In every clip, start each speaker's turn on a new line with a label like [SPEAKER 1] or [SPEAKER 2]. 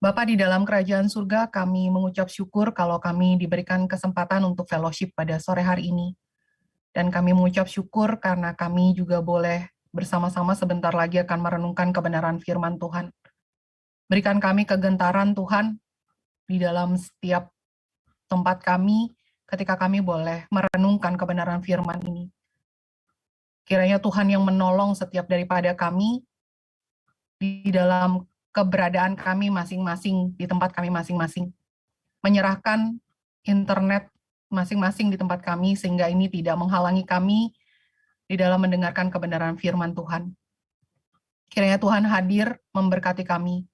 [SPEAKER 1] Bapa di dalam kerajaan surga, kami mengucap syukur kalau kami diberikan kesempatan untuk fellowship pada sore hari ini. Dan kami mengucap syukur karena kami juga boleh bersama-sama sebentar lagi akan merenungkan kebenaran firman Tuhan. Berikan kami kegentaran Tuhan di dalam setiap tempat kami ketika kami boleh merenungkan kebenaran firman ini. Kiranya Tuhan yang menolong setiap daripada kami di dalam keberadaan kami masing-masing, di tempat kami masing-masing. Menyerahkan internet masing-masing di tempat kami, sehingga ini tidak menghalangi kami di dalam mendengarkan kebenaran firman Tuhan. Kiranya Tuhan hadir memberkati kami.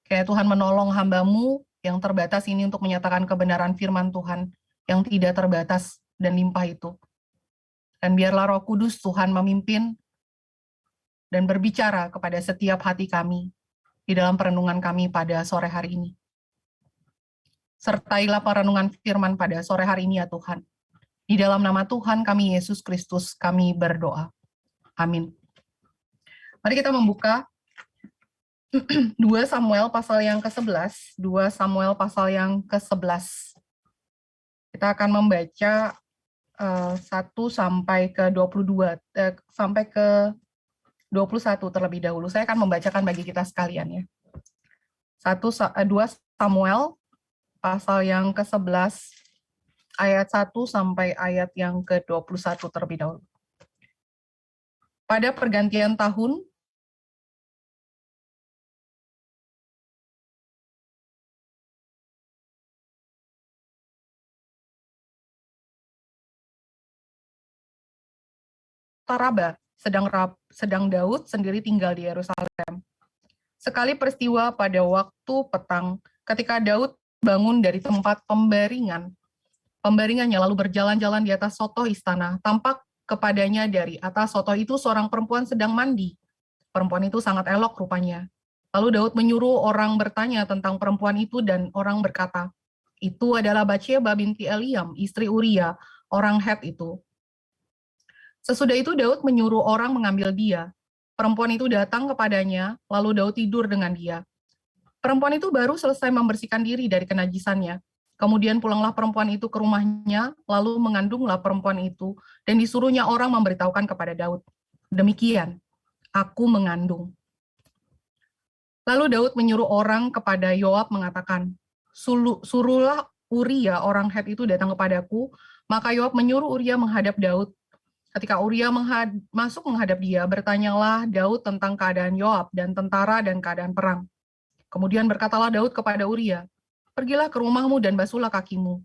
[SPEAKER 1] Kiranya Tuhan menolong hamba-Mu yang terbatas ini untuk menyatakan kebenaran firman Tuhan yang tidak terbatas dan limpah itu. Dan biarlah Roh Kudus Tuhan memimpin dan berbicara kepada setiap hati kami di dalam perenungan kami pada sore hari ini. Sertailah perenungan firman pada sore hari ini ya Tuhan. Di dalam nama Tuhan kami Yesus Kristus kami berdoa. Amin. Mari kita membuka 2 Samuel pasal yang ke-11, 2 Samuel pasal yang ke-11. Kita akan membaca 1 sampai ke 22, sampai ke 21 terlebih dahulu. Saya akan membacakan bagi kita sekalian ya. 2 Samuel pasal yang ke-11 ayat 1 sampai ayat yang ke-21 terlebih dahulu. Pada pergantian tahun Raba, sedang Daud sendiri tinggal di Yerusalem. Sekali peristiwa pada waktu petang, ketika Daud bangun dari tempat pembaringannya lalu berjalan-jalan di atas sotoh istana, tampak kepadanya dari atas sotoh itu seorang perempuan sedang mandi. Perempuan itu sangat elok rupanya. Lalu Daud menyuruh orang bertanya tentang perempuan itu dan orang berkata, itu adalah Batsyeba binti Eliam, istri Uria, orang Het itu. Sesudah itu Daud menyuruh orang mengambil dia. Perempuan itu datang kepadanya, lalu Daud tidur dengan dia. Perempuan itu baru selesai membersihkan diri dari kenajisannya. Kemudian pulanglah perempuan itu ke rumahnya, lalu mengandunglah perempuan itu, dan disuruhnya orang memberitahukan kepada Daud. Demikian, aku mengandung. Lalu Daud menyuruh orang kepada Yoab mengatakan, suruhlah Uria orang Het itu datang kepadaku. Maka Yoab menyuruh Uria menghadap Daud. Ketika Uria masuk menghadap dia, bertanyalah Daud tentang keadaan Yoab dan tentara dan keadaan perang. Kemudian berkatalah Daud kepada Uria, pergilah ke rumahmu dan basuhlah kakimu.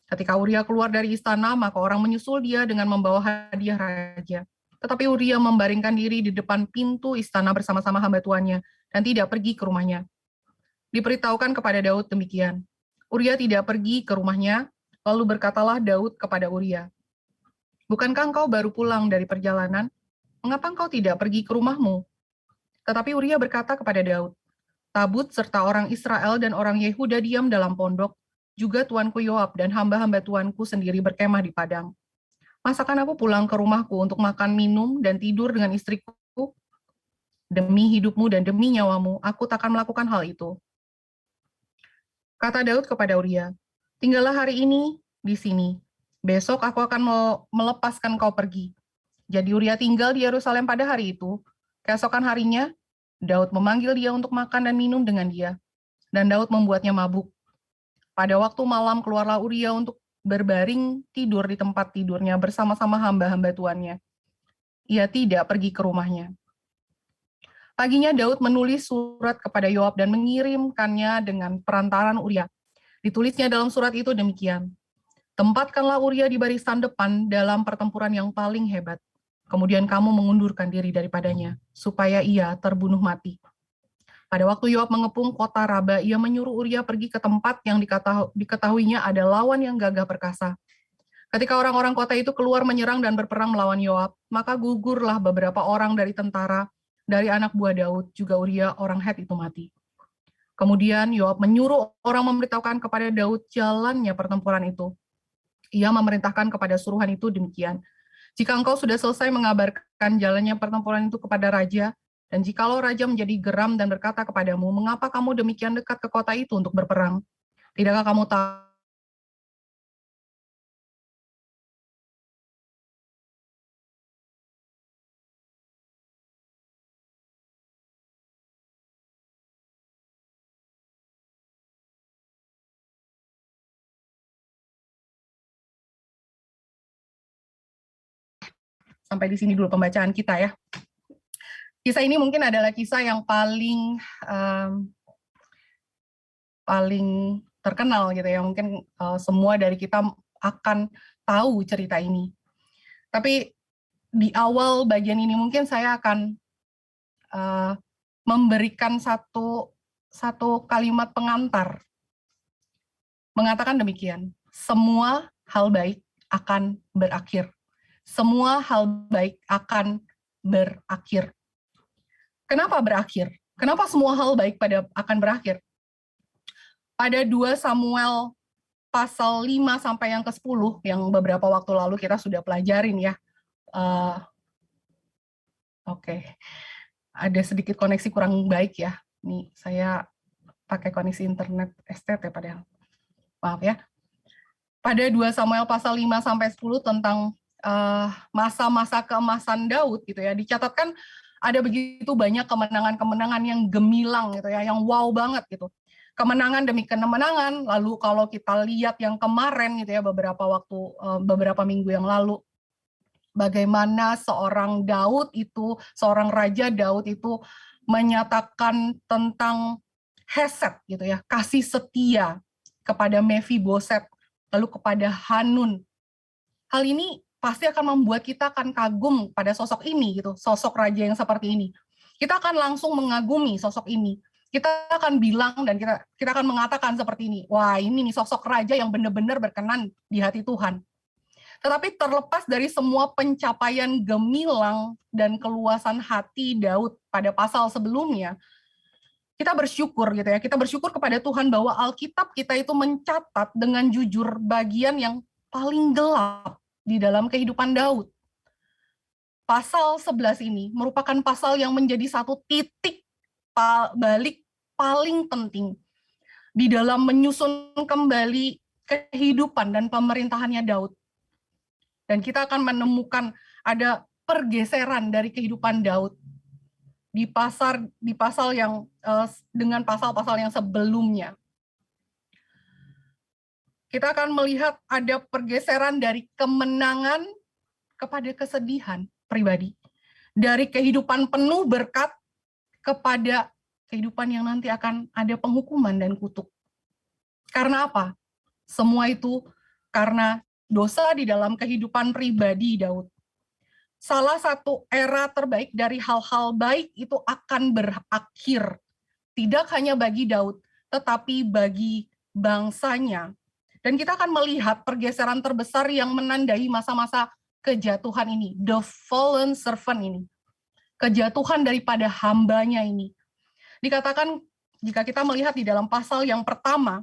[SPEAKER 1] Ketika Uria keluar dari istana, maka orang menyusul dia dengan membawa hadiah raja. Tetapi Uria membaringkan diri di depan pintu istana bersama-sama hamba tuannya dan tidak pergi ke rumahnya. Diberitahukan kepada Daud demikian. Uria tidak pergi ke rumahnya, lalu berkatalah Daud kepada Uria, bukankah engkau baru pulang dari perjalanan? Mengapa engkau tidak pergi ke rumahmu? Tetapi Uria berkata kepada Daud, tabut serta orang Israel dan orang Yehuda diam dalam pondok, juga tuanku Yoab dan hamba-hamba tuanku sendiri berkemah di padang. Masakan aku pulang ke rumahku untuk makan, minum, dan tidur dengan istriku? Demi hidupmu dan demi nyawamu, aku takkan melakukan hal itu. Kata Daud kepada Uria, tinggallah hari ini di sini. Besok aku akan melepaskan kau pergi. Jadi Uria tinggal di Yerusalem pada hari itu. Keesokan harinya, Daud memanggil dia untuk makan dan minum dengan dia. Dan Daud membuatnya mabuk. Pada waktu malam keluarlah Uria untuk berbaring tidur di tempat tidurnya bersama-sama hamba-hamba tuannya. Ia tidak pergi ke rumahnya. Paginya Daud menulis surat kepada Yoab dan mengirimkannya dengan perantaran Uria. Ditulisnya dalam surat itu demikian. Tempatkanlah Uria di barisan depan dalam pertempuran yang paling hebat. Kemudian kamu mengundurkan diri daripadanya, supaya ia terbunuh mati. Pada waktu Yoab mengepung kota Raba, ia menyuruh Uria pergi ke tempat yang diketahuinya ada lawan yang gagah perkasa. Ketika orang-orang kota itu keluar menyerang dan berperang melawan Yoab, maka gugurlah beberapa orang dari tentara, dari anak buah Daud, juga Uria orang Het itu mati. Kemudian Yoab menyuruh orang memberitahukan kepada Daud jalannya pertempuran itu. Ia memerintahkan kepada suruhan itu demikian. Jika engkau sudah selesai mengabarkan jalannya pertempuran itu kepada raja, Dan jikalau raja menjadi geram dan berkata kepadamu, mengapa kamu demikian dekat ke kota itu untuk berperang? Tidakkah kamu tahu sampai di sini dulu pembacaan kita ya. Kisah ini mungkin adalah kisah yang paling terkenal gitu ya. Mungkin semua dari kita akan tahu cerita ini. Tapi di awal bagian ini mungkin saya akan memberikan satu kalimat pengantar. Mengatakan demikian, semua hal baik akan berakhir. Semua hal baik akan berakhir. Kenapa berakhir? Kenapa semua hal baik akan berakhir? Pada 2 Samuel pasal 5 sampai yang ke-10, yang beberapa waktu lalu kita sudah pelajarin ya. Oke. Ada sedikit koneksi kurang baik ya. Nih, saya pakai koneksi internet STT padahal. Maaf ya. Pada 2 Samuel pasal 5 sampai 10 tentang masa-masa keemasan Daud gitu ya, dicatatkan ada begitu banyak kemenangan-kemenangan yang gemilang gitu ya, yang wow banget gitu. Kemenangan demi kemenangan. Lalu kalau kita lihat yang kemarin gitu ya, beberapa minggu yang lalu, bagaimana seorang raja Daud itu menyatakan tentang Hesed gitu ya, kasih setia kepada Mephiboset, lalu kepada Hanun. Hal ini pasti akan membuat kita akan kagum pada sosok ini gitu, sosok raja yang seperti ini. Kita akan langsung mengagumi sosok ini. Kita akan bilang dan kita akan mengatakan seperti ini, wah ini nih sosok raja yang benar-benar berkenan di hati Tuhan. Tetapi terlepas dari semua pencapaian gemilang dan keluasan hati Daud pada pasal sebelumnya, kita bersyukur gitu ya, kita bersyukur kepada Tuhan bahwa Alkitab kita itu mencatat dengan jujur bagian yang paling gelap di dalam kehidupan Daud. Pasal 11 ini merupakan pasal yang menjadi satu titik balik paling penting di dalam menyusun kembali kehidupan dan pemerintahannya Daud. Dan kita akan menemukan ada pergeseran dari kehidupan Daud di pasal yang dengan pasal-pasal yang sebelumnya. Kita akan melihat ada pergeseran dari kemenangan kepada kesedihan pribadi. Dari kehidupan penuh berkat kepada kehidupan yang nanti akan ada penghukuman dan kutuk. Karena apa? Semua itu karena dosa di dalam kehidupan pribadi Daud. Salah satu era terbaik dari hal-hal baik itu akan berakhir. Tidak hanya bagi Daud, tetapi bagi bangsanya. Dan kita akan melihat pergeseran terbesar yang menandai masa-masa kejatuhan ini, the fallen servant ini. Kejatuhan daripada hambanya ini. Dikatakan, jika kita melihat di dalam pasal yang pertama,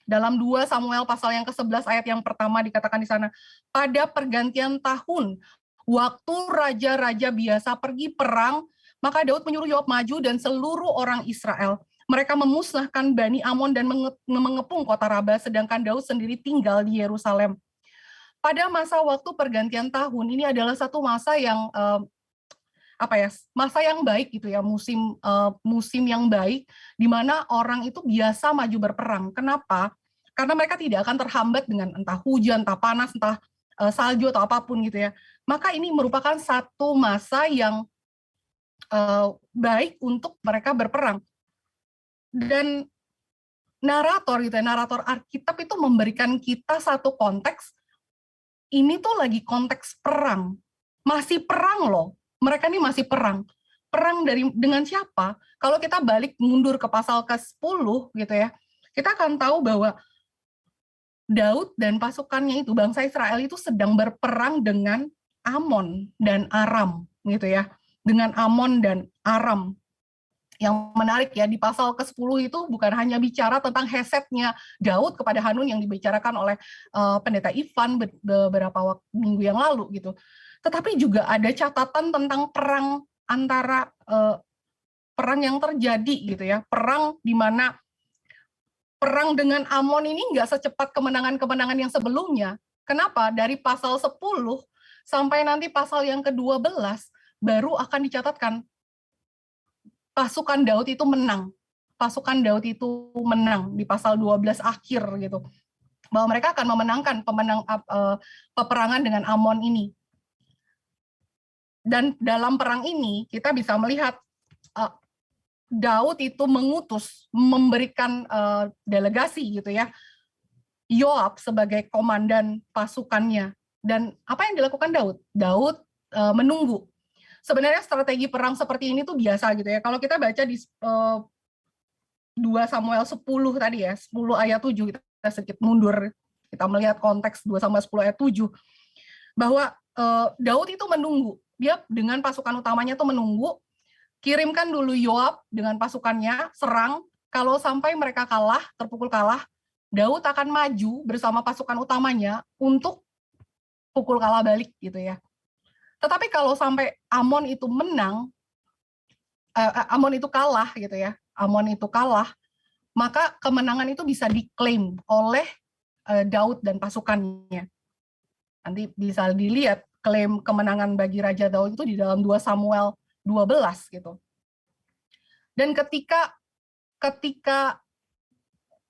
[SPEAKER 1] dalam 2 Samuel pasal yang ke-11 ayat yang pertama dikatakan di sana, pada pergantian tahun, waktu raja-raja biasa pergi perang, maka Daud menyuruh Yoab maju dan seluruh orang Israel. Mereka memusnahkan Bani Amon dan mengepung kota Raba, sedangkan Daud sendiri tinggal di Yerusalem. Pada masa waktu pergantian tahun, ini adalah satu masa yang masa yang baik gitu ya, musim yang baik di mana orang itu biasa maju berperang. Kenapa? Karena mereka tidak akan terhambat dengan entah hujan, entah panas, entah salju atau apapun gitu ya. Maka ini merupakan satu masa yang baik untuk mereka berperang. Dan narator Alkitab itu memberikan kita satu konteks, ini tuh lagi konteks perang. Masih perang loh. Mereka ini masih perang. Perang dengan siapa? Kalau kita balik mundur ke pasal ke-10 gitu ya, kita akan tahu bahwa Daud dan pasukannya itu, bangsa Israel itu sedang berperang dengan Amon dan Aram gitu ya. Dengan Amon dan Aram. Yang menarik ya, di pasal ke-10 itu bukan hanya bicara tentang Hesednya Daud kepada Hanun yang dibicarakan oleh pendeta Ivan beberapa minggu yang lalu gitu. Tetapi juga ada catatan tentang perang antara perang yang terjadi gitu ya, perang di mana perang dengan Amon ini nggak secepat kemenangan-kemenangan yang sebelumnya. Kenapa? Dari pasal 10 sampai nanti pasal yang ke-12 baru akan dicatatkan pasukan Daud itu menang. Pasukan Daud itu menang di pasal 12 akhir gitu. Bahwa mereka akan memenangkan peperangan dengan Amon ini. Dan dalam perang ini kita bisa melihat Daud itu mengutus, memberikan delegasi gitu ya, Yoab sebagai komandan pasukannya. Dan apa yang dilakukan Daud? Daud menunggu. Sebenarnya strategi perang seperti ini tuh biasa gitu ya. Kalau kita baca di 2 Samuel 10 tadi ya, 10 ayat 7, kita sedikit mundur, kita melihat konteks 2 Samuel 10 ayat 7, bahwa Daud itu menunggu. Dia dengan pasukan utamanya tuh menunggu, kirimkan dulu Yoab dengan pasukannya, serang, kalau sampai mereka kalah, terpukul kalah, Daud akan maju bersama pasukan utamanya untuk pukul kalah balik gitu ya. Tetapi kalau sampai Amon itu menang, Amon itu kalah gitu ya, Amon itu kalah, maka kemenangan itu bisa diklaim oleh Daud dan pasukannya. Nanti bisa dilihat klaim kemenangan bagi Raja Daud itu di dalam 2 Samuel 12 gitu. Dan ketika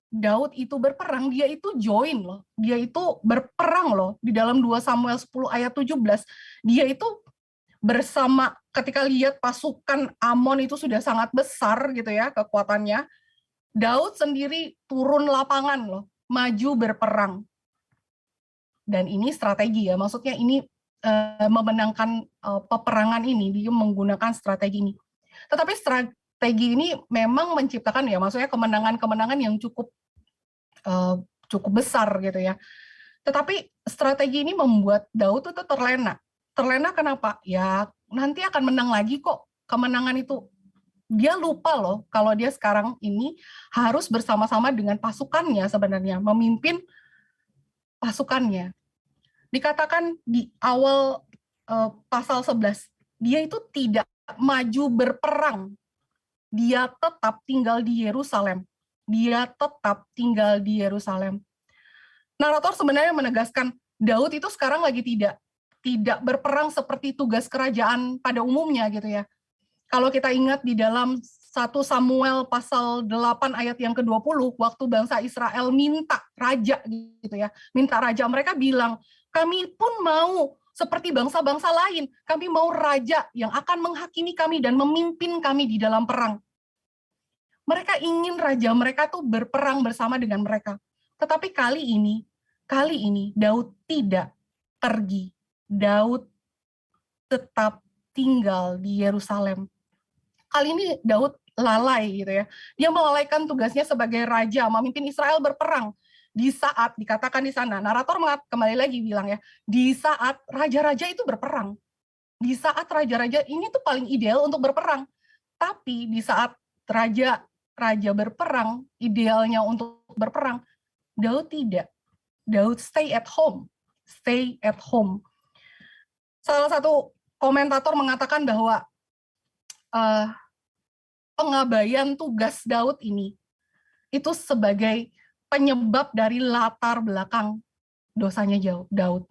[SPEAKER 1] Daud itu berperang, dia itu join loh. Dia itu berperang loh di dalam 2 Samuel 10 ayat 17. Dia itu bersama, ketika lihat pasukan Amon itu sudah sangat besar gitu ya kekuatannya, Daud sendiri turun lapangan loh, maju berperang. Dan ini strategi ya, maksudnya ini memenangkan peperangan ini, dia menggunakan strategi ini. Tetapi strategi ini memang menciptakan ya, maksudnya kemenangan-kemenangan yang cukup besar gitu ya. Tetapi strategi ini membuat Daud itu terlena. Terlena kenapa? Ya nanti akan menang lagi kok. Kemenangan itu dia lupa loh kalau dia sekarang ini harus bersama-sama dengan pasukannya sebenarnya, memimpin pasukannya. Dikatakan di awal pasal 11, dia itu tidak maju berperang. Dia tetap tinggal di Yerusalem. Dia tetap tinggal di Yerusalem. Narator sebenarnya menegaskan Daud itu sekarang lagi tidak berperang seperti tugas kerajaan pada umumnya gitu ya. Kalau kita ingat di dalam 1 Samuel pasal 8 ayat yang ke-20, waktu bangsa Israel minta raja gitu ya, minta raja, mereka bilang, kami pun mau seperti bangsa-bangsa lain, kami mau raja yang akan menghakimi kami dan memimpin kami di dalam perang. Mereka ingin raja mereka tuh berperang bersama dengan mereka. Tetapi kali ini Daud tidak pergi. Daud tetap tinggal di Yerusalem. Kali ini Daud lalai gitu ya. Dia melalaikan tugasnya sebagai raja, memimpin Israel berperang. Di saat dikatakan di sana, narator kembali lagi bilang ya, di saat raja-raja itu berperang. Di saat raja-raja ini tuh paling ideal untuk berperang. Tapi di saat raja berperang, idealnya untuk berperang, Daud tidak. Daud stay at home. Stay at home. Salah satu komentator mengatakan bahwa pengabaian tugas Daud ini itu sebagai penyebab dari latar belakang dosanya Daud.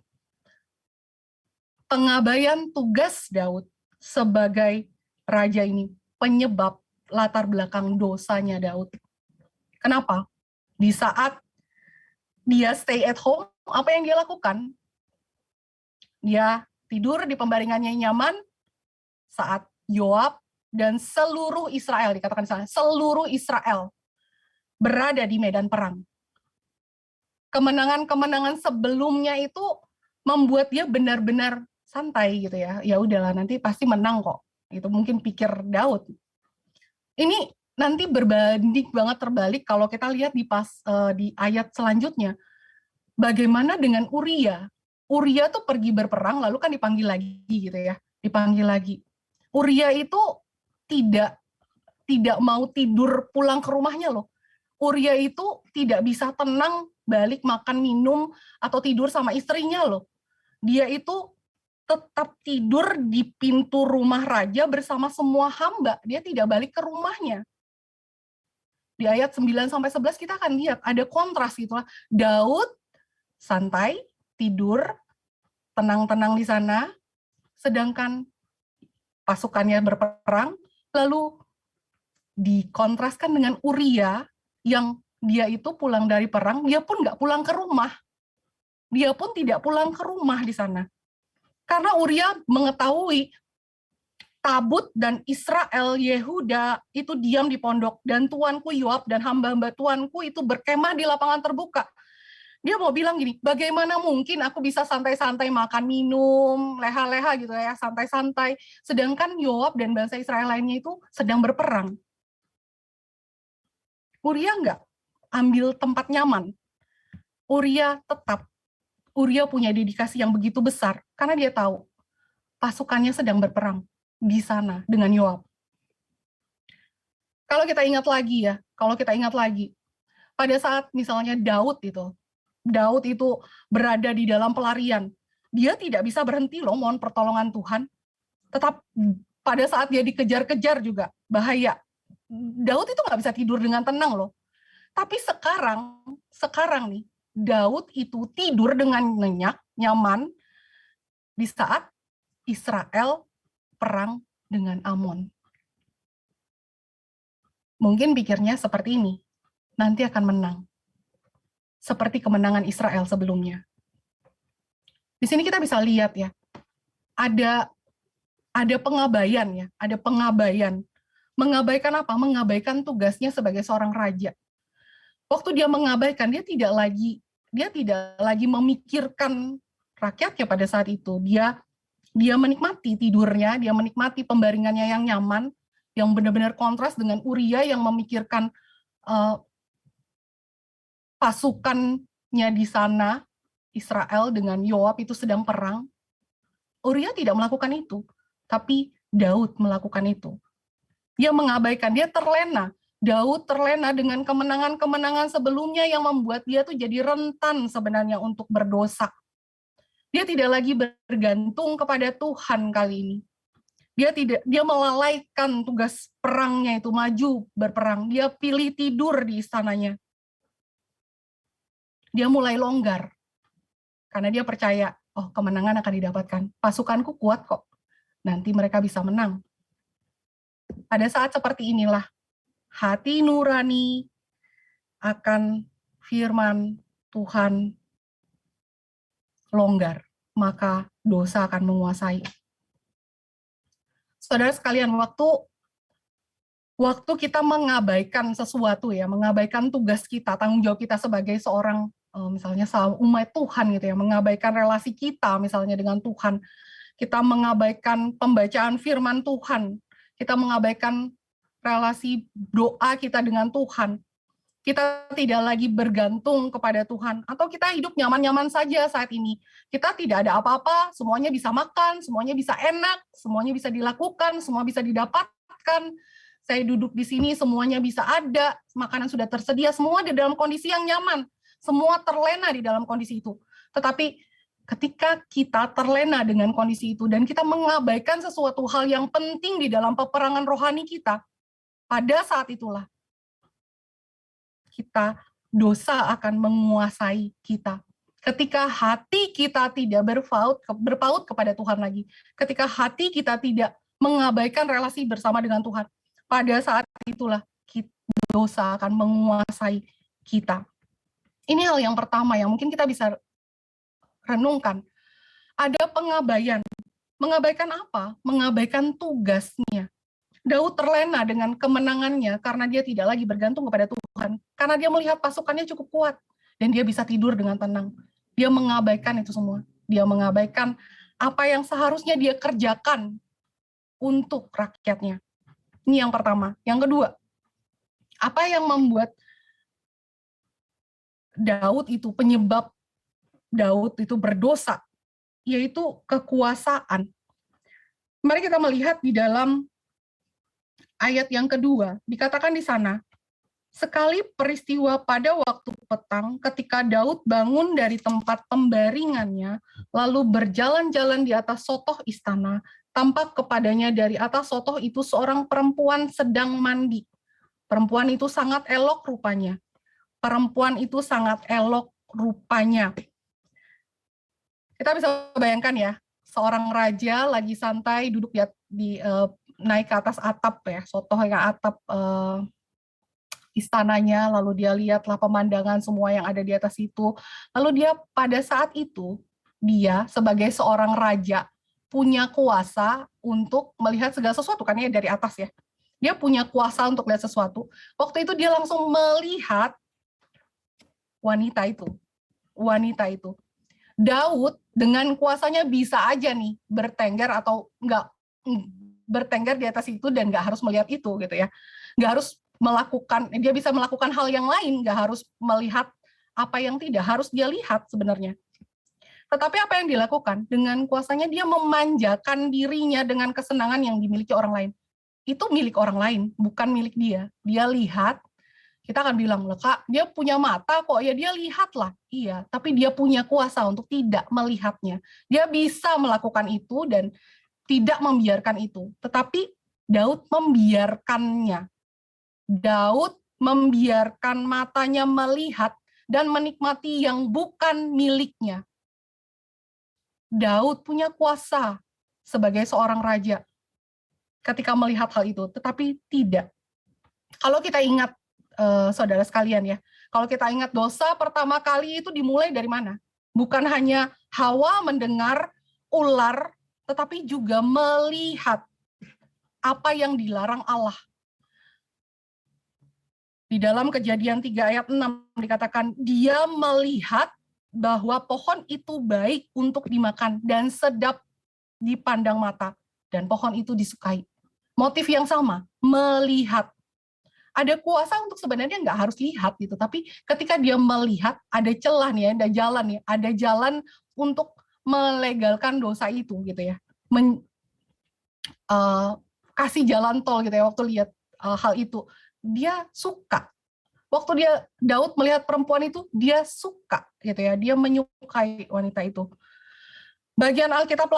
[SPEAKER 1] Pengabaian tugas Daud sebagai raja ini penyebab latar belakang dosanya Daud. Kenapa? Di saat dia stay at home, apa yang dia lakukan? Dia tidur di pembaringannya nyaman saat Yoab dan seluruh Israel, dikatakan di sana, seluruh Israel berada di medan perang. Kemenangan-kemenangan sebelumnya itu membuat dia benar-benar santai gitu ya. Ya udahlah, nanti pasti menang kok. Itu mungkin pikir Daud. Ini nanti berbanding banget terbalik kalau kita lihat di ayat selanjutnya. Bagaimana dengan Uria? Uria tuh pergi berperang lalu kan dipanggil lagi gitu ya. Dipanggil lagi. Uria itu tidak mau tidur pulang ke rumahnya loh. Uria itu tidak bisa tenang balik makan minum atau tidur sama istrinya loh. Dia itu tetap tidur di pintu rumah raja bersama semua hamba. Dia tidak balik ke rumahnya. Di ayat 9-11 kita akan lihat ada kontras gitulah. Daud santai, tidur, tenang-tenang di sana, sedangkan pasukannya berperang, lalu dikontraskan dengan Uria yang dia itu pulang dari perang, dia pun nggak pulang ke rumah. Dia pun tidak pulang ke rumah di sana. Karena Uria mengetahui Tabut dan Israel Yehuda itu diam di pondok, dan tuanku Yoab dan hamba-hamba tuanku itu berkemah di lapangan terbuka. Dia mau bilang gini, bagaimana mungkin aku bisa santai-santai makan minum, leha-leha gitu ya, santai-santai, sedangkan Yoab dan bangsa Israel lainnya itu sedang berperang. Uria nggak ambil tempat nyaman. Uria punya dedikasi yang begitu besar, karena dia tahu pasukannya sedang berperang di sana dengan Yoab. Kalau kita ingat lagi, pada saat misalnya Daud itu berada di dalam pelarian, dia tidak bisa berhenti loh mohon pertolongan Tuhan. Tetap pada saat dia dikejar-kejar juga bahaya. Daud itu nggak bisa tidur dengan tenang loh. Tapi sekarang nih, Daud itu tidur dengan nyenyak, nyaman di saat Israel perang dengan Amon. Mungkin pikirnya seperti ini, nanti akan menang. Seperti kemenangan Israel sebelumnya. Di sini kita bisa lihat ya, ada pengabaian ya, ada pengabaian. Mengabaikan apa? Mengabaikan tugasnya sebagai seorang raja. Waktu dia mengabaikan, dia tidak lagi memikirkan rakyatnya pada saat itu. Dia menikmati tidurnya, dia menikmati pembaringannya yang nyaman, yang benar-benar kontras dengan Uria yang memikirkan pasukannya di sana, Israel dengan Yoab itu sedang perang. Uria tidak melakukan itu, tapi Daud melakukan itu. Dia mengabaikan, dia terlena. Daud terlena dengan kemenangan-kemenangan sebelumnya yang membuat dia tuh jadi rentan sebenarnya untuk berdosa. Dia tidak lagi bergantung kepada Tuhan kali ini. Dia melalaikan tugas perangnya itu, maju berperang. Dia pilih tidur di istananya. Dia mulai longgar. Karena dia percaya, oh kemenangan akan didapatkan. Pasukanku kuat kok. Nanti mereka bisa menang. Pada saat seperti inilah, hati nurani akan firman Tuhan longgar, maka dosa akan menguasai. Saudara sekalian, waktu kita mengabaikan sesuatu ya, mengabaikan tugas kita, tanggung jawab kita sebagai seorang misalnya umat Tuhan gitu ya, mengabaikan relasi kita misalnya dengan Tuhan, kita mengabaikan pembacaan firman Tuhan, kita mengabaikan relasi doa kita dengan Tuhan, kita tidak lagi bergantung kepada Tuhan, atau kita hidup nyaman-nyaman saja saat ini. Kita tidak ada apa-apa, semuanya bisa makan, semuanya bisa enak, semuanya bisa dilakukan, semua bisa didapatkan. Saya duduk di sini, semuanya bisa ada, makanan sudah tersedia, semua di dalam kondisi yang nyaman. Semua terlena di dalam kondisi itu. Tetapi ketika kita terlena dengan kondisi itu, dan kita mengabaikan sesuatu hal yang penting di dalam peperangan rohani kita, pada saat itulah dosa akan menguasai kita. Ketika hati kita tidak berpaut kepada Tuhan lagi, ketika hati kita tidak mengabaikan relasi bersama dengan Tuhan, pada saat itulah dosa akan menguasai kita. Ini hal yang pertama yang mungkin kita bisa renungkan. Ada pengabaian. Mengabaikan apa? Mengabaikan tugasnya. Daud terlena dengan kemenangannya karena dia tidak lagi bergantung kepada Tuhan. Karena dia melihat pasukannya cukup kuat. Dan dia bisa tidur dengan tenang. Dia mengabaikan itu semua. Dia mengabaikan apa yang seharusnya dia kerjakan untuk rakyatnya. Ini yang pertama. Yang kedua, apa yang membuat penyebab Daud itu berdosa, yaitu kekuasaan. Mari kita melihat di dalam ayat yang kedua, dikatakan di sana, Sekali peristiwa pada waktu petang, ketika Daud bangun dari tempat pembaringannya, lalu berjalan-jalan di atas sotoh istana, tampak kepadanya dari atas sotoh itu seorang perempuan sedang mandi. Perempuan itu sangat elok rupanya. Perempuan itu sangat elok rupanya. Kita bisa bayangkan ya, seorang raja lagi santai duduk naik ke atas atap ya, sotoh ke atap istananya, lalu dia lihatlah pemandangan semua yang ada di atas itu. Lalu dia pada saat itu, dia sebagai seorang raja punya kuasa untuk melihat segala sesuatu, kan ya dari atas ya. Dia punya kuasa untuk lihat sesuatu. Waktu itu dia langsung melihat wanita itu. Wanita itu. Daud dengan kuasanya bisa aja nih bertengger atau enggak bertengger di atas itu dan nggak harus melihat itu gitu ya. Nggak harus dia bisa melakukan hal yang lain, nggak harus melihat apa yang tidak harus dia lihat sebenarnya. Tetapi apa yang dilakukan? Dengan kuasanya dia memanjakan dirinya dengan kesenangan yang dimiliki orang lain. Itu milik orang lain, bukan milik dia. Dia lihat, kita akan bilang, loh Kak, dia punya mata kok, ya dia lihatlah. Iya, tapi dia punya kuasa untuk tidak melihatnya. Dia bisa melakukan itu dan tidak membiarkan itu. Tetapi Daud membiarkannya. Daud membiarkan matanya melihat dan menikmati yang bukan miliknya. Daud punya kuasa sebagai seorang raja ketika melihat hal itu, tetapi tidak. Kalau kita ingat, saudara sekalian ya, kalau kita ingat dosa pertama kali itu dimulai dari mana? Bukan hanya Hawa mendengar ular, tetapi juga melihat apa yang dilarang Allah. Di dalam Kejadian 3 ayat 6 dikatakan, dia melihat bahwa pohon itu baik untuk dimakan dan sedap dipandang mata, dan pohon itu disukai. Motif yang sama, melihat. Ada kuasa untuk sebenarnya nggak harus lihat gitu, tapi ketika dia melihat, ada celah nih ya, ada jalan nih, ada jalan untuk melegalkan dosa itu gitu ya. Kasih jalan tol gitu ya waktu lihat hal itu. Dia suka. Waktu Daud melihat perempuan itu, dia suka gitu ya, dia menyukai wanita itu. Bagian Alkitab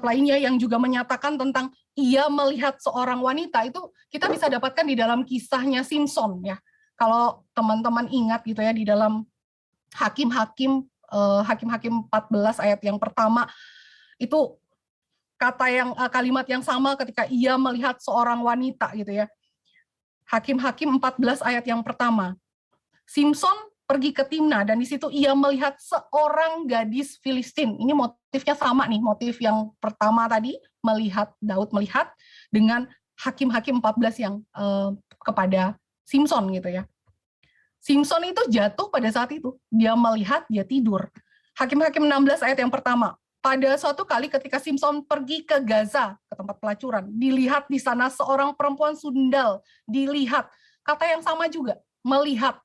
[SPEAKER 1] lainnya yang juga menyatakan tentang ia melihat seorang wanita itu kita bisa dapatkan di dalam kisahnya Simson ya. Kalau teman-teman ingat gitu ya, di dalam Hakim-Hakim 14 ayat yang pertama itu kalimat yang sama ketika ia melihat seorang wanita gitu ya. Hakim-Hakim 14 ayat yang pertama. Simson pergi ke Timna dan di situ ia melihat seorang gadis Filistin. Ini motifnya sama nih, motif yang pertama tadi Daud melihat dengan Hakim-Hakim 14 yang kepada Simson gitu ya. Simson itu jatuh pada saat itu, dia melihat, dia tidur. Hakim-Hakim 16 ayat yang pertama. Pada suatu kali ketika Simson pergi ke Gaza, ke tempat pelacuran, dilihat di sana seorang perempuan sundal, dilihat. Kata yang sama juga, melihat.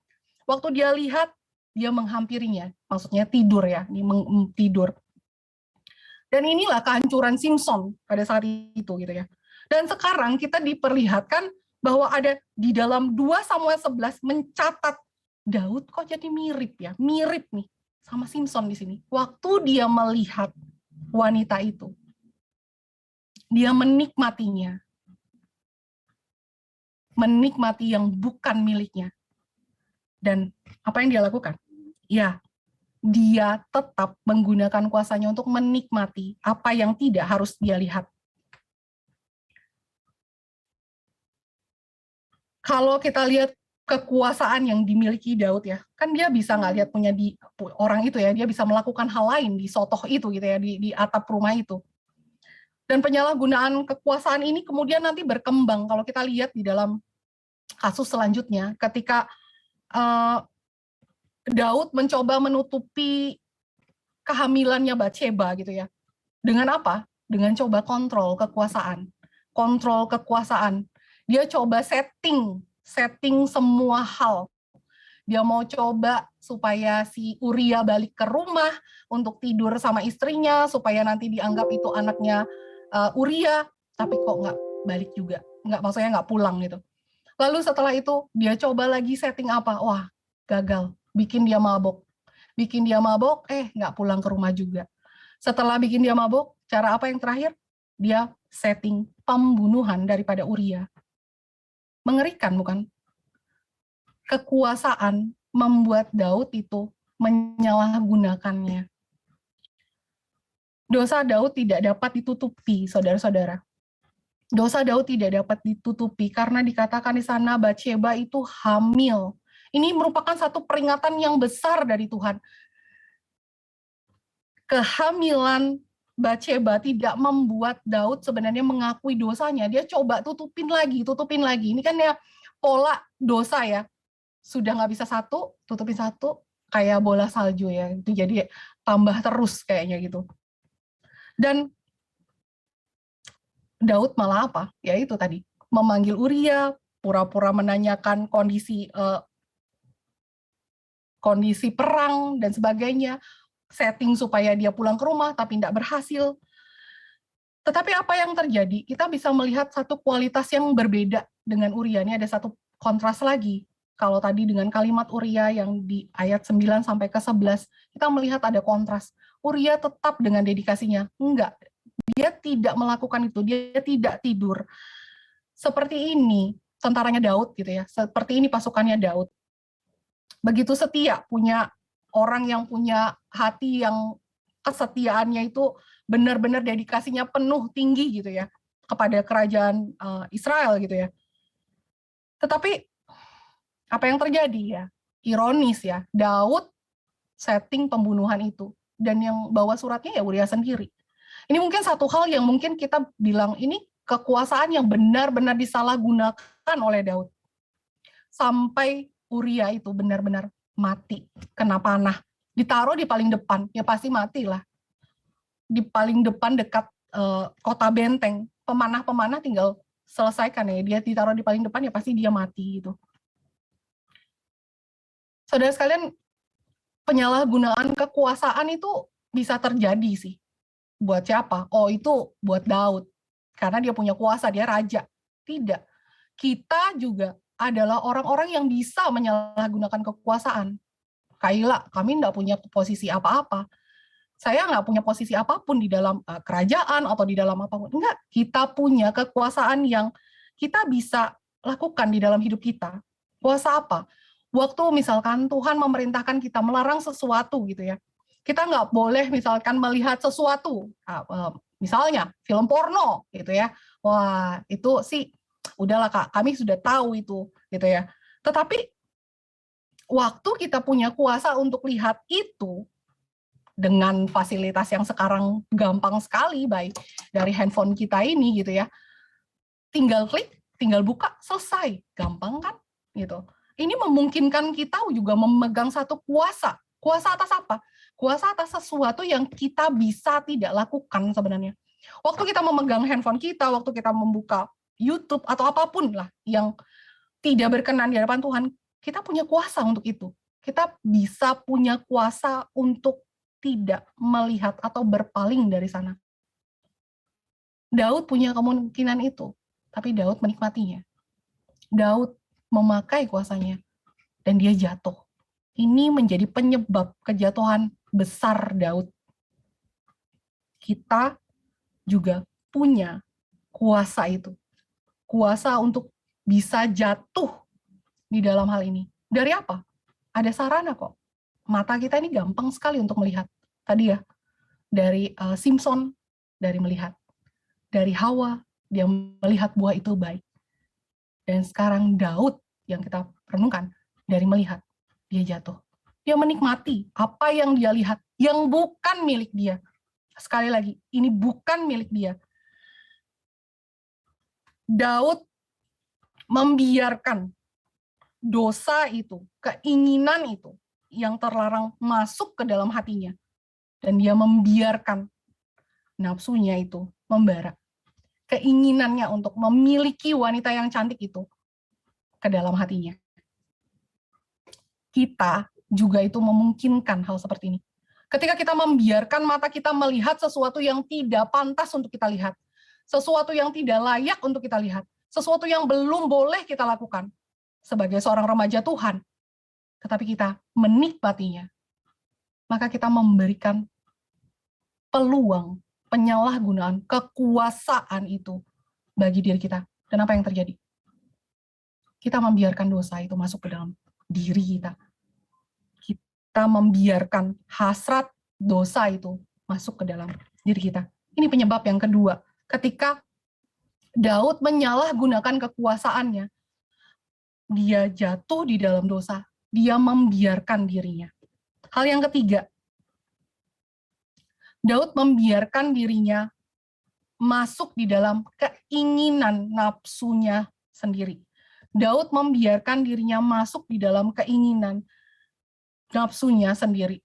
[SPEAKER 1] Waktu dia lihat, dia menghampirinya. Maksudnya tidur ya, tidur. Dan inilah kehancuran Simson pada saat itu gitu ya. Dan sekarang kita diperlihatkan bahwa ada di dalam 2 Samuel 11 mencatat Daud kok jadi mirip nih sama Simson di sini. Waktu dia melihat wanita itu, dia menikmatinya. Menikmati yang bukan miliknya. Dan apa yang dia lakukan? Ya, dia tetap menggunakan kuasanya untuk menikmati apa yang tidak harus dia lihat. Kalau kita lihat kekuasaan yang dimiliki Daud ya, kan dia bisa nggak lihat punya di orang itu ya, dia bisa melakukan hal lain di sotoh itu gitu ya, di atap rumah itu. Dan penyalahgunaan kekuasaan ini kemudian nanti berkembang kalau kita lihat di dalam kasus selanjutnya, ketika Daud mencoba menutupi kehamilannya Batsheba gitu ya. Dengan apa? Dengan coba kontrol kekuasaan. Kontrol kekuasaan. Dia coba setting semua hal. Dia mau coba supaya si Uria balik ke rumah untuk tidur sama istrinya, supaya nanti dianggap itu anaknya Uria, tapi kok nggak balik juga. Maksudnya nggak pulang gitu. Lalu setelah itu dia coba lagi setting apa? Wah, gagal. Bikin dia mabok. Bikin dia mabok, nggak pulang ke rumah juga. Setelah bikin dia mabok, cara apa yang terakhir? Dia setting pembunuhan daripada Uria. Mengerikan, bukan? Kekuasaan membuat Daud itu menyalahgunakannya. Dosa Daud tidak dapat ditutupi, saudara-saudara. Dosa Daud tidak dapat ditutupi karena dikatakan di sana Batsheba itu hamil. Ini merupakan satu peringatan yang besar dari Tuhan. Kehamilan Batsheba tidak membuat Daud sebenarnya mengakui dosanya. Dia coba tutupin lagi. Ini kan ya pola dosa ya. Sudah nggak bisa satu, tutupin satu, kayak bola salju ya. Itu jadi tambah terus kayaknya gitu. Dan Daud malah apa? Ya itu tadi, memanggil Uria, pura-pura menanyakan kondisi perang dan sebagainya, setting supaya dia pulang ke rumah tapi tidak berhasil. Tetapi apa yang terjadi? Kita bisa melihat satu kualitas yang berbeda dengan Uria. Ini ada satu kontras lagi. Kalau tadi dengan kalimat Uria yang di ayat 9 sampai ke 11, kita melihat ada kontras. Uria tetap dengan dedikasinya. Enggak, dia tidak melakukan itu, dia tidak tidur. Seperti ini tentaranya Daud gitu ya, seperti ini pasukannya Daud. Begitu setia, punya orang yang punya hati yang kesetiaannya itu benar-benar dedikasinya penuh tinggi gitu ya kepada kerajaan Israel gitu ya. Tetapi apa yang terjadi ya? Ironis ya, Daud setting pembunuhan itu dan yang bawa suratnya ya Uria sendiri. Ini mungkin satu hal yang mungkin kita bilang ini kekuasaan yang benar-benar disalahgunakan oleh Daud. Sampai Uria itu benar-benar mati, kena panah. Ditaruh di paling depan, ya pasti matilah. Di paling depan dekat kota benteng, pemanah-pemanah tinggal selesaikan ya. Dia ditaruh di paling depan, ya pasti dia mati gitu. Saudara sekalian, penyalahgunaan kekuasaan itu bisa terjadi sih. Buat siapa? Oh, itu buat Daud. Karena dia punya kuasa, dia raja. Tidak. Kita juga adalah orang-orang yang bisa menyalahgunakan kekuasaan. Kaila, kami tidak punya posisi apa-apa. Saya nggak punya posisi apapun di dalam kerajaan atau di dalam apapun. Enggak, kita punya kekuasaan yang kita bisa lakukan di dalam hidup kita. Kuasa apa? Waktu misalkan Tuhan memerintahkan kita melarang sesuatu gitu ya. Kita nggak boleh misalkan melihat sesuatu, misalnya film porno gitu ya. Wah, itu sih udahlah Kak, kami sudah tahu itu gitu ya. Tetapi waktu kita punya kuasa untuk lihat itu dengan fasilitas yang sekarang gampang sekali baik dari handphone kita ini gitu ya. Tinggal klik, tinggal buka, selesai. Gampang kan? Gitu. Ini memungkinkan kita juga memegang satu kuasa. Kuasa atas apa? Kuasa atas sesuatu yang kita bisa tidak lakukan sebenarnya. Waktu kita memegang handphone kita, waktu kita membuka YouTube atau apapun lah yang tidak berkenan di hadapan Tuhan, kita punya kuasa untuk itu. Kita bisa punya kuasa untuk tidak melihat atau berpaling dari sana. Daud punya kemungkinan itu, tapi Daud menikmatinya. Daud memakai kuasanya, dan dia jatuh. Ini menjadi penyebab kejatuhan besar Daud. Kita juga punya kuasa itu. Kuasa untuk bisa jatuh di dalam hal ini. Dari apa? Ada sarana kok. Mata kita ini gampang sekali untuk melihat. Tadi ya, dari Simpson, dari melihat. Dari Hawa, dia melihat buah itu baik. Dan sekarang Daud yang kita renungkan, dari melihat, dia jatuh. Dia menikmati apa yang dia lihat, yang bukan milik dia. Sekali lagi, ini bukan milik dia. Daud membiarkan dosa itu, keinginan itu, yang terlarang masuk ke dalam hatinya. Dan dia membiarkan nafsunya itu membara. Keinginannya untuk memiliki wanita yang cantik itu ke dalam hatinya. Kita juga itu memungkinkan hal seperti ini. Ketika kita membiarkan mata kita melihat sesuatu yang tidak pantas untuk kita lihat, sesuatu yang tidak layak untuk kita lihat, sesuatu yang belum boleh kita lakukan sebagai seorang remaja Tuhan, tetapi kita menikmatinya, maka kita memberikan peluang penyalahgunaan kekuasaan itu bagi diri kita. Dan apa yang terjadi? Kita membiarkan dosa itu masuk ke dalam diri kita. Kita membiarkan hasrat dosa itu masuk ke dalam diri kita. Ini penyebab yang kedua. Ketika Daud menyalahgunakan kekuasaannya, dia jatuh di dalam dosa. Dia membiarkan dirinya. Hal yang ketiga, Daud membiarkan dirinya masuk di dalam keinginan nafsunya sendiri. Daud membiarkan dirinya masuk di dalam keinginan nafsunya sendiri.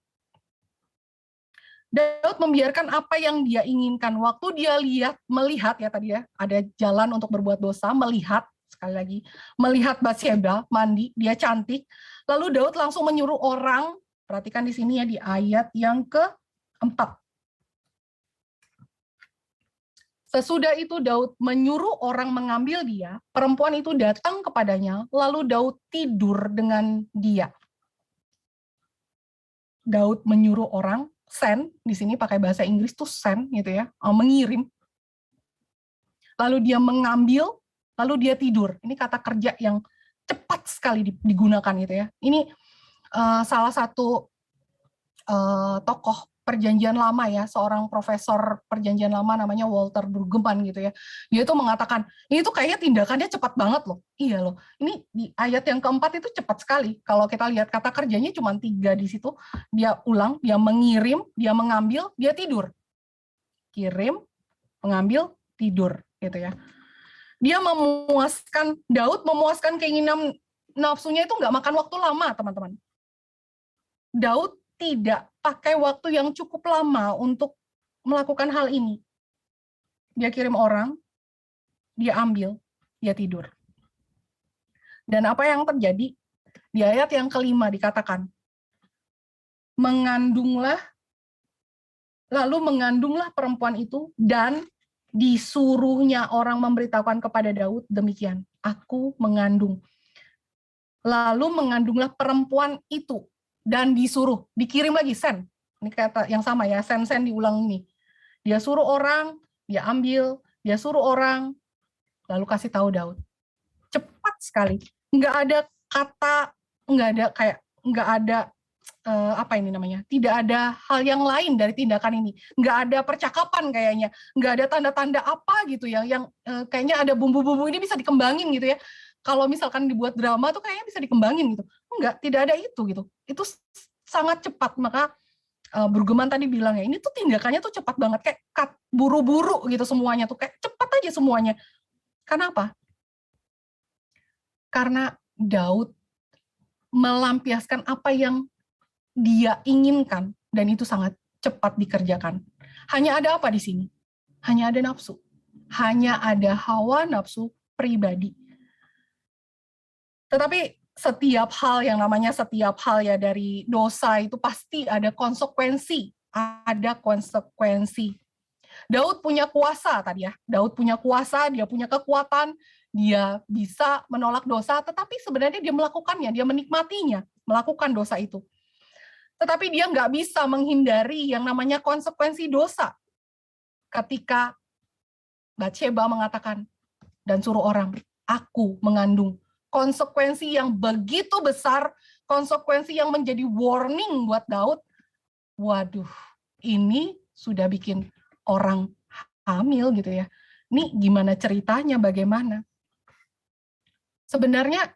[SPEAKER 1] Daud membiarkan apa yang dia inginkan. Waktu dia melihat ya tadi ya, ada jalan untuk berbuat dosa, melihat, sekali lagi, melihat Batsheba mandi, dia cantik. Lalu Daud langsung menyuruh orang, perhatikan di sini ya di ayat yang keempat. Sesudah itu Daud menyuruh orang mengambil dia, perempuan itu datang kepadanya, lalu Daud tidur dengan dia. Daud menyuruh orang, send, di sini pakai bahasa Inggris tuh send gitu ya, mengirim. Lalu dia mengambil, lalu dia tidur. Ini kata kerja yang cepat sekali digunakan gitu ya. Ini salah satu tokoh Perjanjian Lama ya, seorang profesor Perjanjian Lama namanya Walter Brueggemann gitu ya. Dia tuh mengatakan, ini tuh kayaknya tindakannya cepat banget loh. Iya loh, ini di ayat yang keempat itu cepat sekali. Kalau kita lihat kata kerjanya cuma 3 di situ. Dia ulang, dia mengirim, dia mengambil, dia tidur. Kirim, mengambil, tidur gitu ya. Dia Daud memuaskan keinginan nafsunya itu nggak makan waktu lama, teman-teman. Daud tidak pakai waktu yang cukup lama untuk melakukan hal ini. Dia kirim orang, dia ambil, dia tidur. Dan apa yang terjadi? Di ayat yang kelima dikatakan, lalu mengandunglah perempuan itu, dan disuruhnya orang memberitahukan kepada Daud demikian, aku mengandung. Lalu mengandunglah perempuan itu, dan disuruh, dikirim lagi, send. Ini kata yang sama ya, send diulang ini. Dia suruh orang, dia ambil, dia suruh orang, lalu kasih tahu Daud. Cepat sekali. Nggak ada kata, nggak ada tidak ada hal yang lain dari tindakan ini. Nggak ada percakapan kayaknya, nggak ada tanda-tanda apa gitu yang kayaknya ada bumbu-bumbu ini bisa dikembangin gitu ya. Kalau misalkan dibuat drama tuh kayaknya bisa dikembangin gitu. Enggak, tidak ada itu gitu. Itu sangat cepat. Maka Brueggemann tadi bilang ya, ini tuh tindakannya tuh cepat banget, kayak buru-buru gitu semuanya tuh, kayak cepat aja semuanya. Kenapa? Karena Daud melampiaskan apa yang dia inginkan, dan itu sangat cepat dikerjakan. Hanya ada apa di sini? Hanya ada nafsu. Hanya ada hawa nafsu pribadi. Tetapi setiap hal ya dari dosa itu pasti ada konsekuensi. Ada konsekuensi. Daud punya kuasa tadi ya. Daud punya kuasa, dia punya kekuatan, dia bisa menolak dosa, tetapi sebenarnya dia melakukannya, dia menikmatinya, melakukan dosa itu. Tetapi dia nggak bisa menghindari yang namanya konsekuensi dosa. Ketika Batsheba mengatakan dan suruh orang, aku mengandung. Konsekuensi yang begitu besar, konsekuensi yang menjadi warning buat Daud. Waduh, ini sudah bikin orang hamil gitu ya. Ini gimana ceritanya, bagaimana? Sebenarnya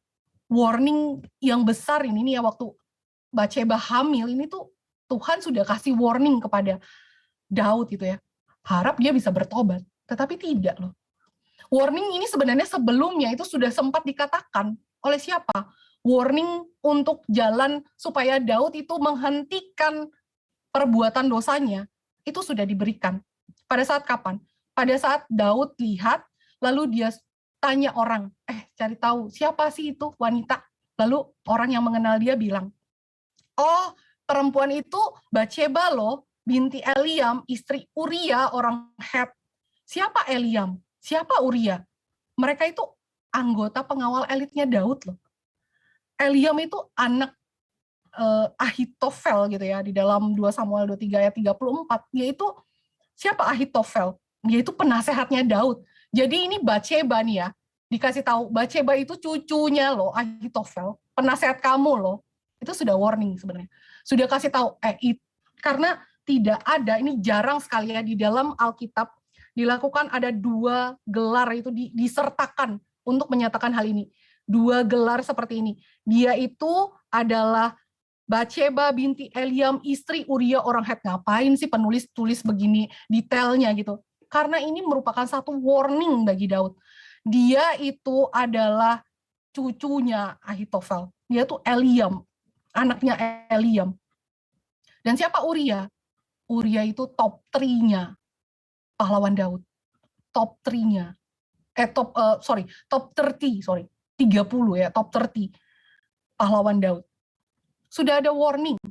[SPEAKER 1] warning yang besar ini ya, waktu Batsheba hamil ini tuh Tuhan sudah kasih warning kepada Daud gitu ya. Harap dia bisa bertobat, tetapi tidak loh. Warning ini sebenarnya sebelumnya itu sudah sempat dikatakan oleh siapa? Warning untuk jalan supaya Daud itu menghentikan perbuatan dosanya, itu sudah diberikan. Pada saat kapan? Pada saat Daud lihat, lalu dia tanya orang, cari tahu siapa sih itu wanita? Lalu orang yang mengenal dia bilang, oh, perempuan itu Batsheba loh, binti Eliam, istri Uria orang Het. Siapa Eliam? Siapa Uria? Mereka itu anggota pengawal elitnya Daud loh. Eliam itu anak Ahitofel gitu ya, di dalam 2 Samuel 23 ayat 34, yaitu siapa Ahitofel? Yaitu penasehatnya Daud. Jadi ini Batseba nih ya, dikasih tahu Batseba itu cucunya loh Ahitofel, penasehat kamu loh. Itu sudah warning sebenarnya. Sudah kasih tahu karena tidak ada, ini jarang sekali ya di dalam Alkitab dilakukan ada 2 gelar itu disertakan untuk menyatakan hal ini. 2 gelar seperti ini. Dia itu adalah Batseba binti Eliam, istri Uria orang Het. Ngapain sih penulis tulis begini detailnya gitu? Karena ini merupakan satu warning bagi Daud. Dia itu adalah cucunya Ahitofel. Dia tuh Eliam, anaknya Eliam. Dan siapa Uria? Uria itu top 3-nya pahlawan Daud. Top 3-nya. Top 30 ya, top 30 pahlawan Daud. Sudah ada warning.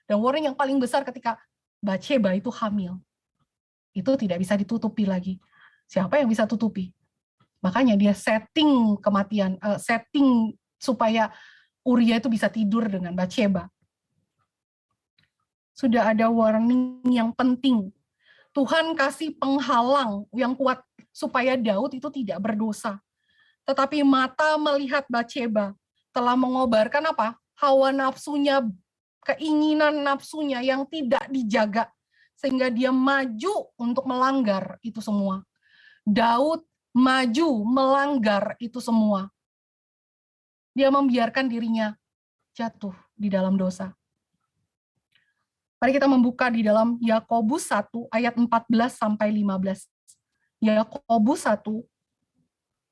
[SPEAKER 1] Dan warning yang paling besar ketika Batseba itu hamil. Itu tidak bisa ditutupi lagi. Siapa yang bisa tutupi? Makanya dia setting kematian, setting supaya Uria itu bisa tidur dengan Batseba. Sudah ada warning yang penting. Tuhan kasih penghalang yang kuat supaya Daud itu tidak berdosa. Tetapi mata melihat Batseba telah mengobarkan apa? Hawa nafsunya, keinginan nafsunya yang tidak dijaga. Sehingga dia maju untuk melanggar itu semua. Daud maju melanggar itu semua. Dia membiarkan dirinya jatuh di dalam dosa. Mari kita membuka di dalam Yakobus 1 ayat 14 sampai 15. Yakobus 1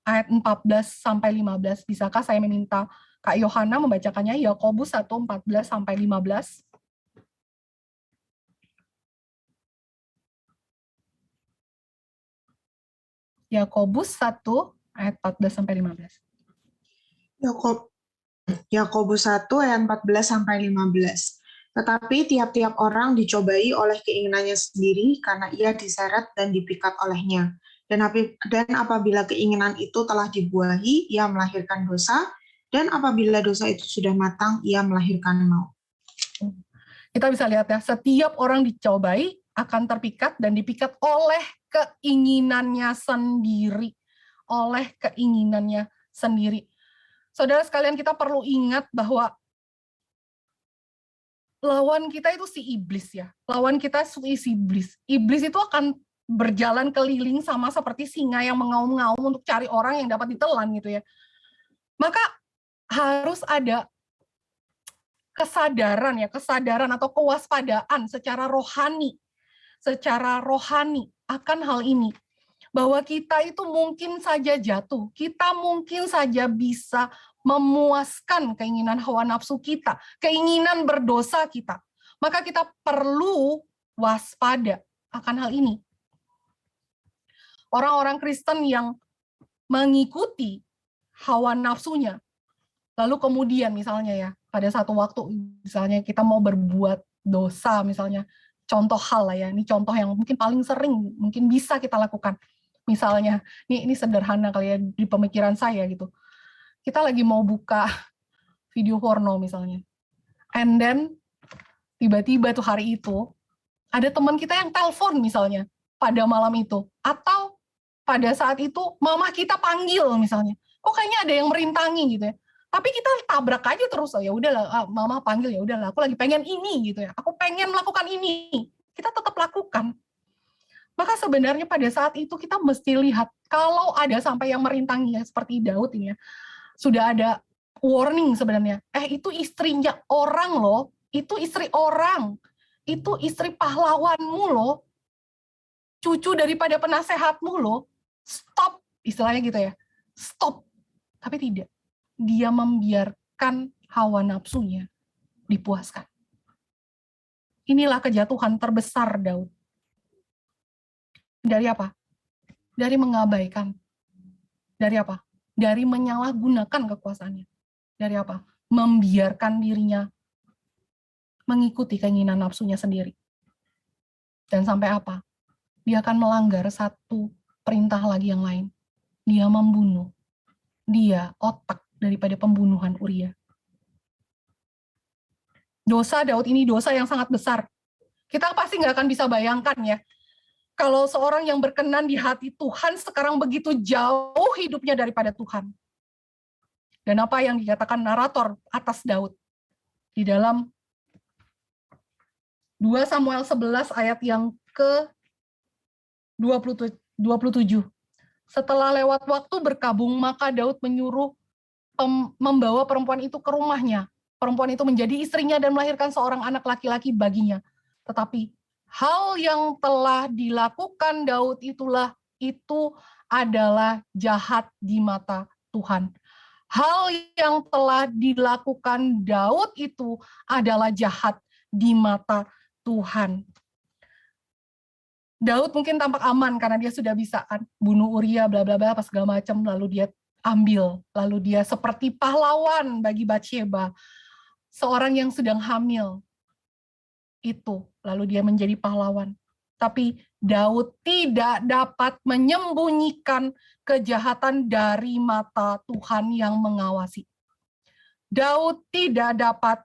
[SPEAKER 1] ayat 14 sampai 15. Bisakah saya meminta Kak Yohana membacakannya? Yakobus 1 14 sampai 15. Yakobus 1 ayat 14 sampai 15.
[SPEAKER 2] Yakobus 1 ayat 14 sampai 15. Tetapi tiap-tiap orang dicobai oleh keinginannya sendiri karena ia diseret dan dipikat olehnya. Dan apabila keinginan itu telah dibuahi, ia melahirkan dosa, dan apabila dosa itu sudah matang, ia melahirkan maut.
[SPEAKER 1] Kita bisa lihat ya, setiap orang dicobai akan terpikat dan dipikat oleh keinginannya sendiri. Oleh keinginannya sendiri. Saudara sekalian, kita perlu ingat bahwa lawan kita itu si iblis ya. Lawan kita si iblis. Iblis itu akan berjalan keliling sama seperti singa yang mengaum-ngaum untuk cari orang yang dapat ditelan gitu ya. Maka harus ada kesadaran atau kewaspadaan secara rohani akan hal ini. Bahwa kita itu mungkin saja jatuh, kita mungkin saja bisa memuaskan keinginan hawa nafsu kita, keinginan berdosa kita. Maka kita perlu waspada akan hal ini. Orang-orang Kristen yang mengikuti hawa nafsunya, lalu kemudian misalnya ya, pada satu waktu misalnya kita mau berbuat dosa misalnya, contoh hal lah ya, ini contoh yang mungkin paling sering, mungkin bisa kita lakukan. Misalnya, ini sederhana kali ya di pemikiran saya gitu. Kita lagi mau buka video porno misalnya. And then, tiba-tiba tuh hari itu, ada teman kita yang telepon misalnya, pada malam itu. Atau pada saat itu, mama kita panggil misalnya. Kok kayaknya ada yang merintangi gitu ya. Tapi kita tabrak aja terus, ya udahlah, mama panggil, ya udahlah, aku lagi pengen ini gitu ya. Aku pengen melakukan ini. Kita tetap lakukan. Maka sebenarnya pada saat itu kita mesti lihat, kalau ada sampai yang merintangi ya, seperti Daud ini ya, sudah ada warning sebenarnya. Itu istrinya orang loh, itu istri orang, itu istri pahlawanmu loh, cucu daripada penasehatmu loh, stop, istilahnya gitu ya, stop. Tapi tidak, dia membiarkan hawa nafsunya dipuaskan. Inilah kejatuhan terbesar Daud. Dari apa? Dari mengabaikan. Dari apa? Dari menyalahgunakan kekuasaannya. Dari apa? Membiarkan dirinya mengikuti keinginan nafsunya sendiri. Dan sampai apa? Dia akan melanggar satu perintah lagi yang lain. Dia membunuh. Dia otak daripada pembunuhan Uria. Dosa Daud ini dosa yang sangat besar. Kita pasti nggak akan bisa bayangkan ya, kalau seorang yang berkenan di hati Tuhan sekarang begitu jauh hidupnya daripada Tuhan. Dan apa yang dikatakan narator atas Daud di dalam 2 Samuel 11 ayat yang ke-27. Setelah lewat waktu berkabung, maka Daud menyuruh membawa perempuan itu ke rumahnya. Perempuan itu menjadi istrinya dan melahirkan seorang anak laki-laki baginya. Tetapi hal yang telah dilakukan Daud itu adalah jahat di mata Tuhan. Hal yang telah dilakukan Daud itu adalah jahat di mata Tuhan. Daud mungkin tampak aman karena dia sudah bisa kan bunuh Uria bla bla bla apa segala macam, lalu dia ambil, lalu dia seperti pahlawan bagi Batsheba, seorang yang sedang hamil itu, lalu dia menjadi pahlawan. Tapi Daud tidak dapat menyembunyikan kejahatan dari mata Tuhan yang mengawasi. Daud tidak dapat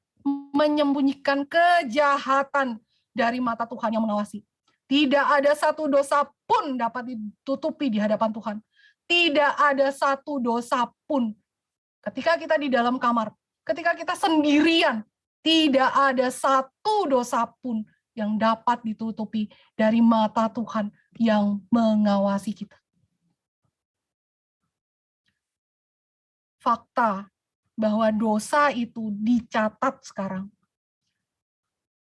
[SPEAKER 1] menyembunyikan kejahatan dari mata Tuhan yang mengawasi. Tidak ada satu dosa pun dapat ditutupi di hadapan Tuhan. Tidak ada satu dosa pun. Ketika kita di dalam kamar, ketika kita sendirian, tidak ada satu dosa pun yang dapat ditutupi dari mata Tuhan yang mengawasi kita. Fakta bahwa dosa itu dicatat sekarang.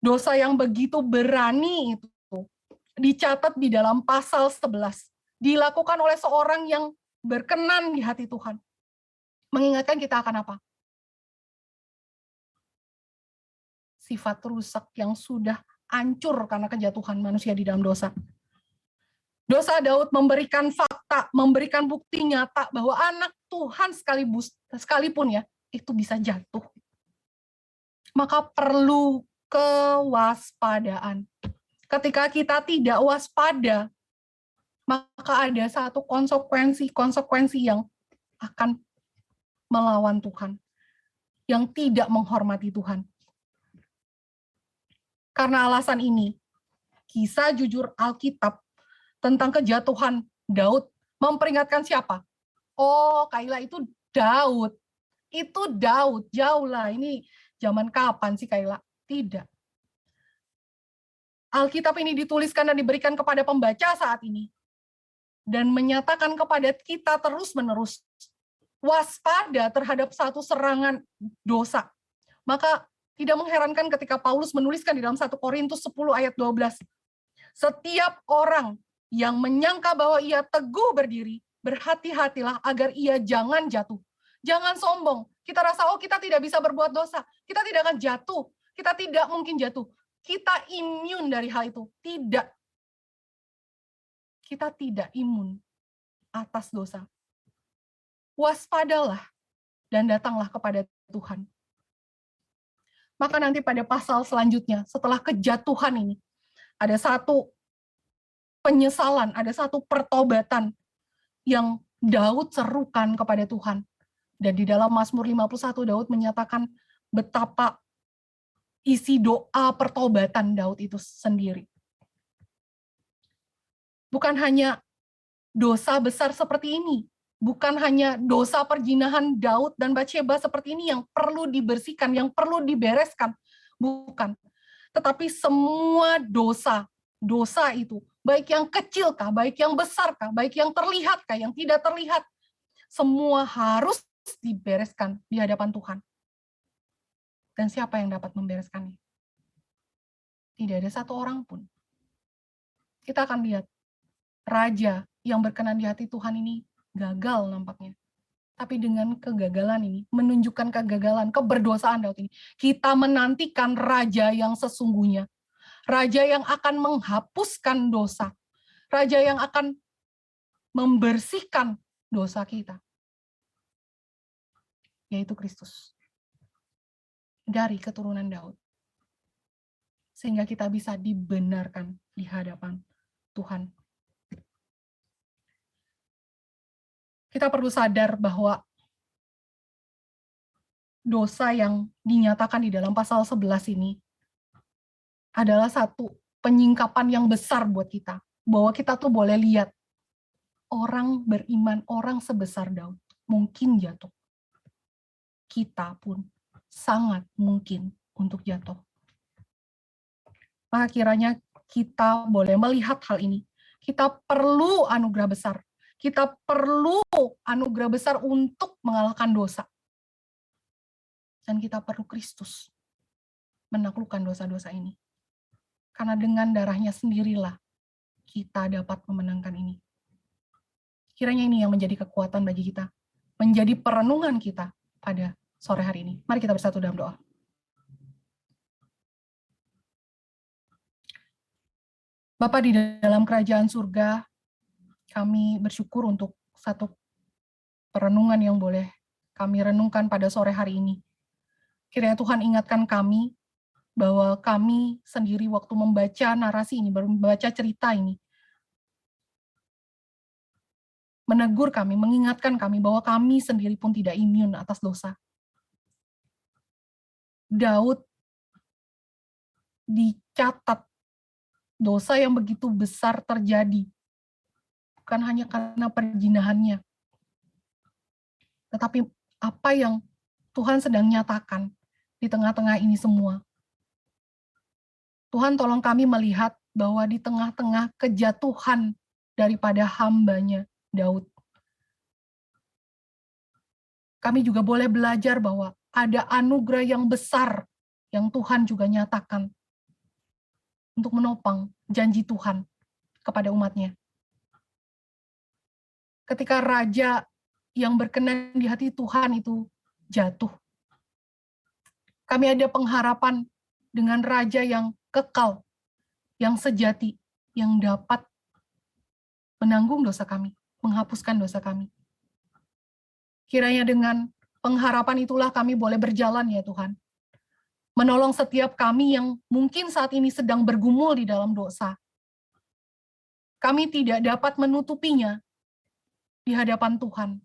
[SPEAKER 1] Dosa yang begitu berani itu dicatat di dalam pasal 11. Dilakukan oleh seorang yang berkenan di hati Tuhan. Mengingatkan kita akan apa? Sifat rusak yang sudah hancur karena kejatuhan manusia di dalam dosa. Dosa Daud memberikan fakta, memberikan bukti nyata bahwa anak Tuhan sekalipun ya, itu bisa jatuh. Maka perlu kewaspadaan. Ketika kita tidak waspada, maka ada satu konsekuensi yang akan melawan Tuhan, yang tidak menghormati Tuhan. Karena alasan ini, kisah jujur Alkitab tentang kejatuhan Daud memperingatkan siapa? Oh, Kaila, itu Daud. Itu Daud, jauh lah. Ini zaman kapan sih Kaila? Tidak. Alkitab ini dituliskan dan diberikan kepada pembaca saat ini. Dan menyatakan kepada kita terus-menerus waspada terhadap satu serangan dosa. Maka tidak mengherankan ketika Paulus menuliskan di dalam 1 Korintus 10 ayat 12. Setiap orang yang menyangka bahwa ia teguh berdiri, berhati-hatilah agar ia jangan jatuh. Jangan sombong. Kita rasa, oh kita tidak bisa berbuat dosa. Kita tidak akan jatuh. Kita tidak mungkin jatuh. Kita imun dari hal itu. Tidak. Kita tidak imun atas dosa. Waspadalah dan datanglah kepada Tuhan. Maka nanti pada pasal selanjutnya, setelah kejatuhan ini, ada satu penyesalan, ada satu pertobatan yang Daud serukan kepada Tuhan. Dan di dalam Mazmur 51, Daud menyatakan betapa isi doa pertobatan Daud itu sendiri. Bukan hanya dosa besar seperti ini, bukan hanya dosa perzinahan Daud dan Batsheba seperti ini yang perlu dibersihkan, yang perlu dibereskan, bukan. Tetapi semua dosa itu, baik yang kecil kah, baik yang besar kah, baik yang terlihat kah, yang tidak terlihat, semua harus dibereskan di hadapan Tuhan. Dan siapa yang dapat membereskannya? Tidak ada satu orang pun. Kita akan lihat, raja yang berkenan di hati Tuhan ini gagal nampaknya. Tapi dengan kegagalan ini, menunjukkan kegagalan, keberdosaan Daud ini, kita menantikan raja yang sesungguhnya. Raja yang akan menghapuskan dosa. Raja yang akan membersihkan dosa kita. Yaitu Kristus. Dari keturunan Daud. Sehingga kita bisa dibenarkan di hadapan Tuhan. Kita perlu sadar bahwa dosa yang dinyatakan di dalam pasal 11 ini adalah satu penyingkapan yang besar buat kita. Bahwa kita tuh boleh lihat orang beriman, orang sebesar Daud mungkin jatuh. Kita pun sangat mungkin untuk jatuh. Maka kiranya kita boleh melihat hal ini. Kita perlu anugerah besar. Kita perlu anugerah besar untuk mengalahkan dosa. Dan kita perlu Kristus menaklukkan dosa-dosa ini. Karena dengan darahnya sendirilah kita dapat memenangkan ini. Kiranya ini yang menjadi kekuatan bagi kita. Menjadi perenungan kita pada sore hari ini. Mari kita bersatu dalam doa. Bapa di dalam kerajaan surga, kami bersyukur untuk satu perenungan yang boleh kami renungkan pada sore hari ini. Kiranya Tuhan ingatkan kami bahwa kami sendiri waktu membaca narasi ini, membaca cerita ini, menegur kami, mengingatkan kami bahwa kami sendiri pun tidak imun atas dosa. Daud dicatat dosa yang begitu besar terjadi, bukan hanya karena perzinahannya, tetapi apa yang Tuhan sedang nyatakan di tengah-tengah ini semua. Tuhan tolong kami melihat bahwa di tengah-tengah kejatuhan daripada hamba-Nya Daud, kami juga boleh belajar bahwa ada anugerah yang besar yang Tuhan juga nyatakan untuk menopang janji Tuhan kepada umat-Nya. Ketika raja yang berkenan di hati Tuhan itu jatuh, kami ada pengharapan dengan raja yang kekal, yang sejati, yang dapat menanggung dosa kami, menghapuskan dosa kami. Kiranya dengan pengharapan itulah kami boleh berjalan ya Tuhan. Menolong setiap kami yang mungkin saat ini sedang bergumul di dalam dosa. Kami tidak dapat menutupinya di hadapan Tuhan.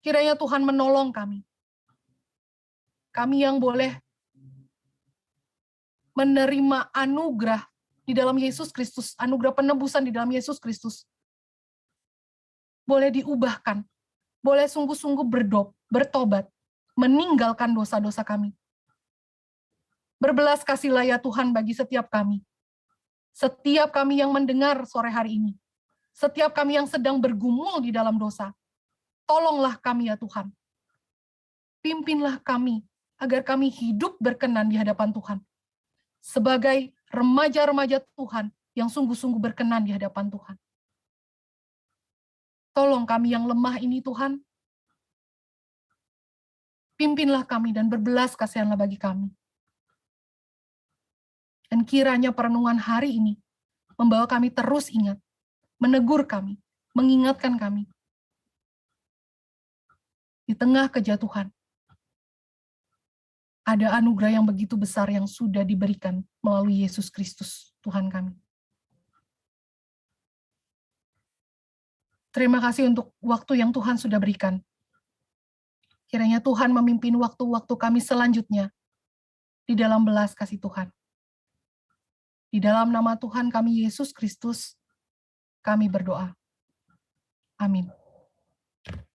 [SPEAKER 1] Kiranya Tuhan menolong kami. Kami yang boleh menerima anugerah di dalam Yesus Kristus, anugerah penebusan di dalam Yesus Kristus, boleh diubahkan, boleh sungguh-sungguh bertobat, meninggalkan dosa-dosa kami. Berbelas kasihlah ya Tuhan bagi setiap kami. Setiap kami yang mendengar sore hari ini. Setiap kami yang sedang bergumul di dalam dosa. Tolonglah kami ya Tuhan. Pimpinlah kami agar kami hidup berkenan di hadapan Tuhan. Sebagai remaja-remaja Tuhan yang sungguh-sungguh berkenan di hadapan Tuhan. Tolong kami yang lemah ini Tuhan. Pimpinlah kami dan berbelas kasihanlah bagi kami. Dan kiranya perenungan hari ini membawa kami terus ingat, menegur kami, mengingatkan kami. Di tengah kejatuhan, ada anugerah yang begitu besar yang sudah diberikan melalui Yesus Kristus, Tuhan kami. Terima kasih untuk waktu yang Tuhan sudah berikan. Kiranya Tuhan memimpin waktu-waktu kami selanjutnya di dalam belas kasih Tuhan. Di dalam nama Tuhan kami Yesus Kristus, kami berdoa. Amin.